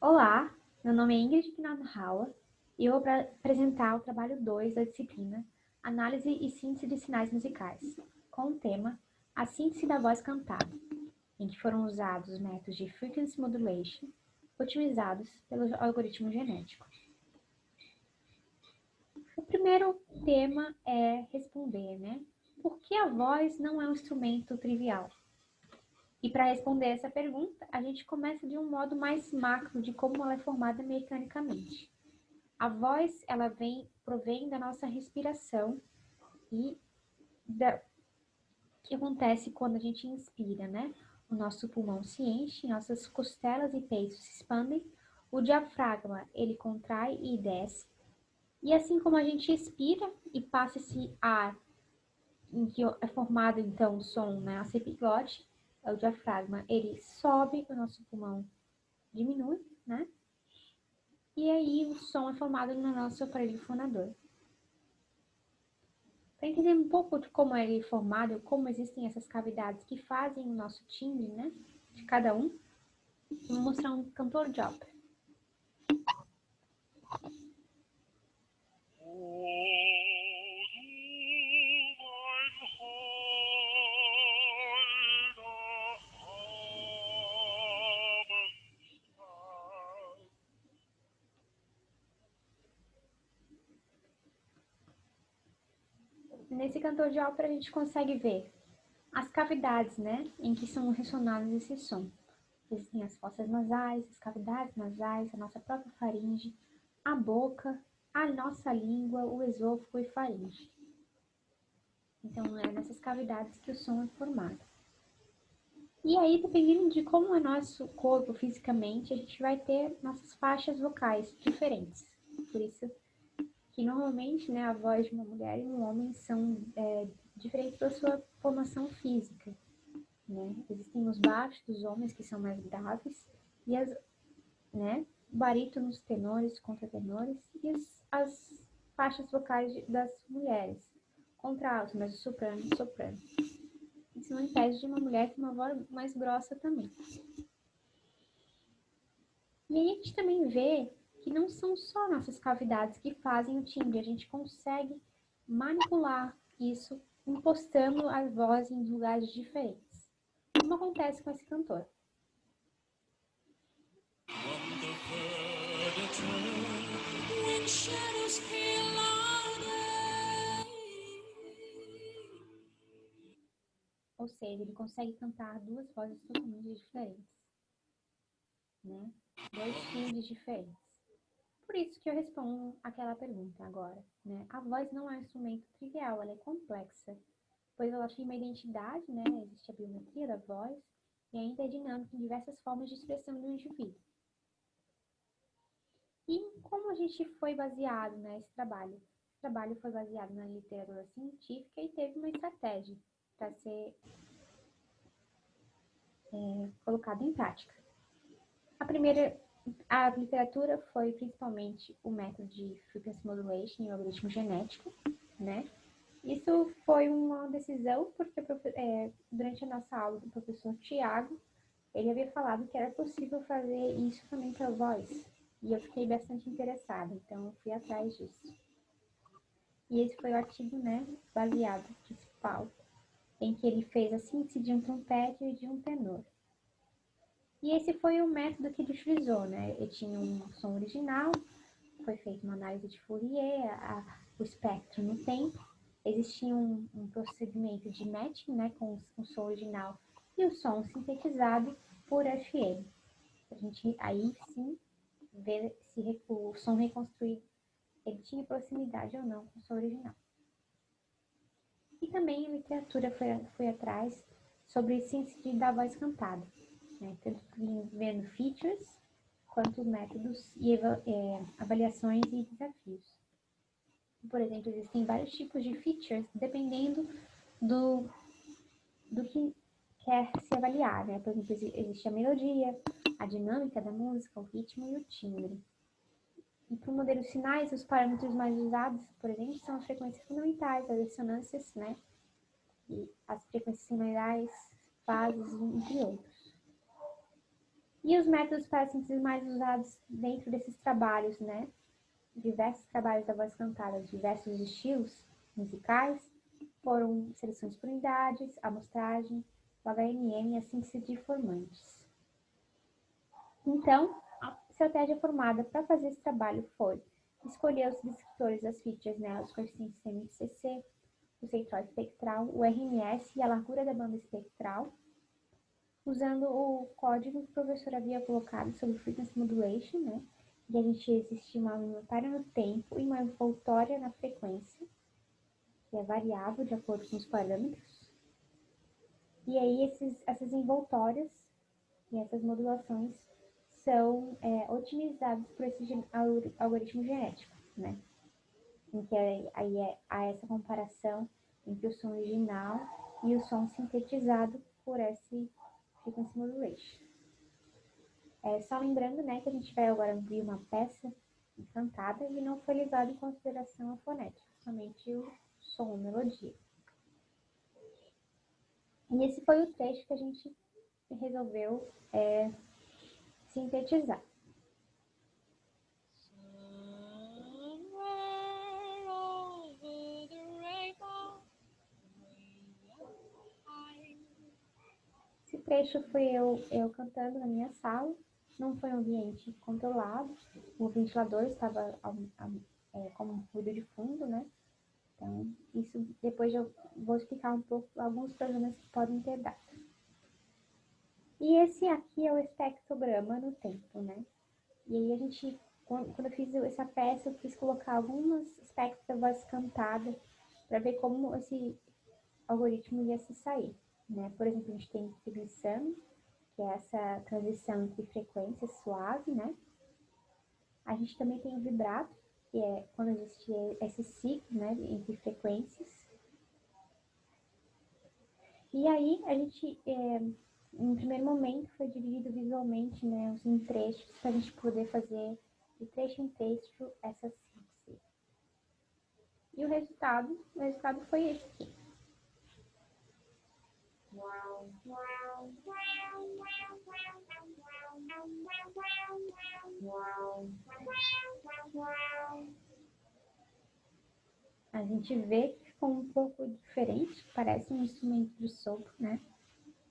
Olá, meu nome é Ingrid Gnadhauer e eu vou apresentar o trabalho 2 da disciplina Análise e Síntese de Sinais Musicais, com o tema A Síntese da Voz Cantada, em que foram usados os métodos de Frequency Modulation, otimizados pelo algoritmo genético. O primeiro tema é responder, Por que a voz não é um instrumento trivial? E para responder essa pergunta, a gente começa de um modo mais macro de como ela é formada mecanicamente. A voz, ela provém da nossa respiração e que acontece quando a gente inspira, O nosso pulmão se enche, nossas costelas e peitos se expandem, o diafragma, ele contrai e desce. E assim como a gente expira e passa esse ar em que é formado, então, o som, A epiglote, o diafragma, ele sobe, o nosso pulmão diminui, E aí o som é formado no nosso aparelho fonador. Para entender um pouco de como ele é formado, como existem essas cavidades que fazem o nosso timbre, De cada um, vou mostrar um cantor de ópera. Nesse cantor de ópera a gente consegue ver as cavidades, em que são ressonados esses sons. Existem as fossas nasais, as cavidades nasais, a nossa própria faringe, a boca, a nossa língua, o esôfago e faringe. Então, é nessas cavidades que o som é formado. E aí, dependendo de como é nosso corpo fisicamente, a gente vai ter nossas faixas vocais diferentes. Por isso que normalmente, a voz de uma mulher e um homem são diferentes pela sua formação física, Existem os baixos dos homens que são mais graves e barítonos, tenores, contratenores e as faixas vocais das mulheres, contralto, mas soprano e soprano. Isso não impede de uma mulher ter uma voz mais grossa também. E aí a gente também vê que não são só nossas cavidades que fazem o timbre, a gente consegue manipular isso impostando a voz em lugares diferentes. Como acontece com esse cantor. Ou seja, ele consegue cantar duas vozes totalmente diferentes, Dois timbres diferentes. Por isso que eu respondo aquela pergunta agora, A voz não é um instrumento trivial, ela é complexa, pois ela tem uma identidade, Existe a biometria da voz e ainda é dinâmica em diversas formas de expressão do indivíduo. E como a gente foi baseado nesse trabalho? Esse trabalho foi baseado na literatura científica e teve uma estratégia para ser colocado em prática. A literatura foi principalmente o método de Frequency Modulation e o algoritmo genético, Isso foi uma decisão porque durante a nossa aula do professor Tiago, ele havia falado que era possível fazer isso também para a voz. E eu fiquei bastante interessada, então eu fui atrás disso. E esse foi o artigo, baseado, principal, em que ele fez a síntese de um trompete e de um tenor. E esse foi o método que ele utilizou, Ele tinha um som original, foi feita uma análise de Fourier, o espectro no tempo, existia um procedimento de matching, com o som original e o som sintetizado por FM. A gente aí sim ver se o som reconstruído ele tinha proximidade ou não com o som original. E também a literatura foi atrás sobre síntese da voz cantada, tanto vendo features quanto métodos e avaliações e desafios. Por exemplo, existem vários tipos de features dependendo do que quer se avaliar, Por exemplo, existe a melodia, a dinâmica da música, o ritmo e o timbre. E para o modelo de sinais, os parâmetros mais usados, por exemplo, são as frequências fundamentais, as dissonâncias, E as frequências semirais, fases, entre outros. E os métodos para síntese mais usados dentro desses trabalhos, né? Diversos trabalhos da voz cantada, diversos estilos musicais, foram seleções por unidades, amostragem, o HMM e a síntese de formantes. Então, a estratégia formada para fazer esse trabalho foi escolher os descritores das features, né, os coeficientes MCC, o central espectral, o RMS e a largura da banda espectral, usando o código que o professor havia colocado sobre Frequency Modulation, né, e a gente existia uma notária no tempo e uma envoltória na frequência, que é variável de acordo com os parâmetros. E aí essas envoltórias e essas modulações são otimizadas por esse algoritmo genético, né? Em que aí há essa comparação entre o som original e o som sintetizado por esse frequency modulation. Só lembrando, né, que a gente vai agora ouvir uma peça cantada e não foi levado em consideração a fonética, somente o som, a melodia. E esse foi o trecho que a gente resolveu sintetizar. Esse trecho fui eu cantando na minha sala, não foi um ambiente controlado, o ventilador estava como ruído de fundo, né? Então, isso depois eu vou explicar um pouco alguns problemas que podem ter dado. E esse aqui é o espectrograma no tempo, né? E aí a gente, quando eu fiz essa peça, eu quis colocar alguns aspectos da voz cantada para ver como esse algoritmo ia se sair, né? Por exemplo, a gente tem o glissando, que é essa transição entre frequências suave, né? A gente também tem o vibrato, que é quando existe esse ciclo, né, entre frequências. E aí a gente, em primeiro momento, foi dividido visualmente, né, em trechos, para a gente poder fazer de trecho em trecho essa síntese. E o resultado foi esse aqui. A gente vê que ficou um pouco diferente, parece um instrumento de sopro, né?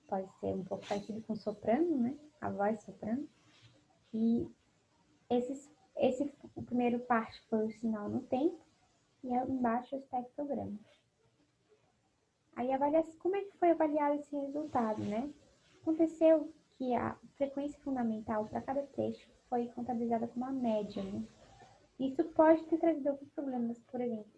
Pode ser um pouco parecido com soprano, né? A voz soprano. E o primeiro parte foi o sinal no tempo e embaixo o espectrograma. Aí como é que foi avaliado esse resultado, né? Aconteceu que a frequência fundamental para cada trecho foi contabilizada como uma média, né? Isso pode ter trazido alguns problemas, por exemplo,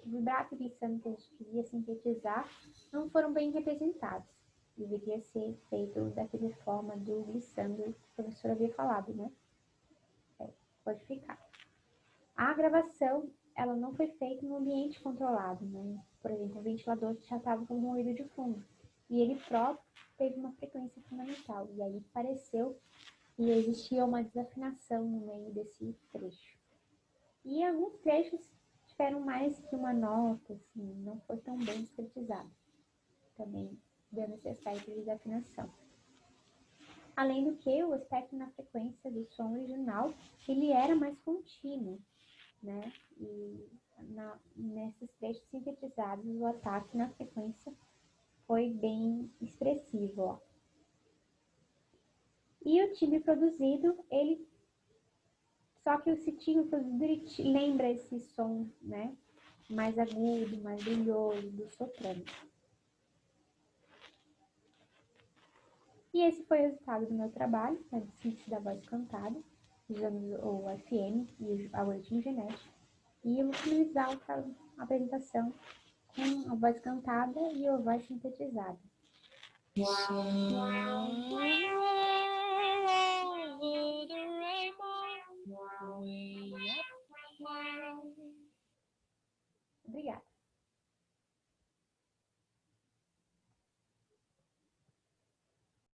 o vibrato e glissando que a gente queria sintetizar não foram bem representados. Deveria ser feito daquela forma do glissando que o professor havia falado, né? Pode ficar. A gravação, ela não foi feita no ambiente controlado, né? Por exemplo, o ventilador já estava com ruído de fundo. E ele próprio teve uma frequência fundamental. E aí pareceu que existia uma desafinação no meio desse trecho. E alguns trechos tiveram mais que uma nota, assim, não foi tão bem discretizado. Também dando esse aspecto de desafinação. Além do que, o espectro na frequência do som original, ele era mais contínuo, né? E nesses trechos sintetizados, o ataque na frequência foi bem expressivo, ó. E o timbre produzido, só que o timbre produzido, ele lembra esse som, né? Mais agudo, mais brilhoso, do soprano. E esse foi o resultado do meu trabalho, né, de síntese da voz cantada, usando o FM e o algoritmo genético. E eu vou finalizar a apresentação com a voz cantada e a voz sintetizada.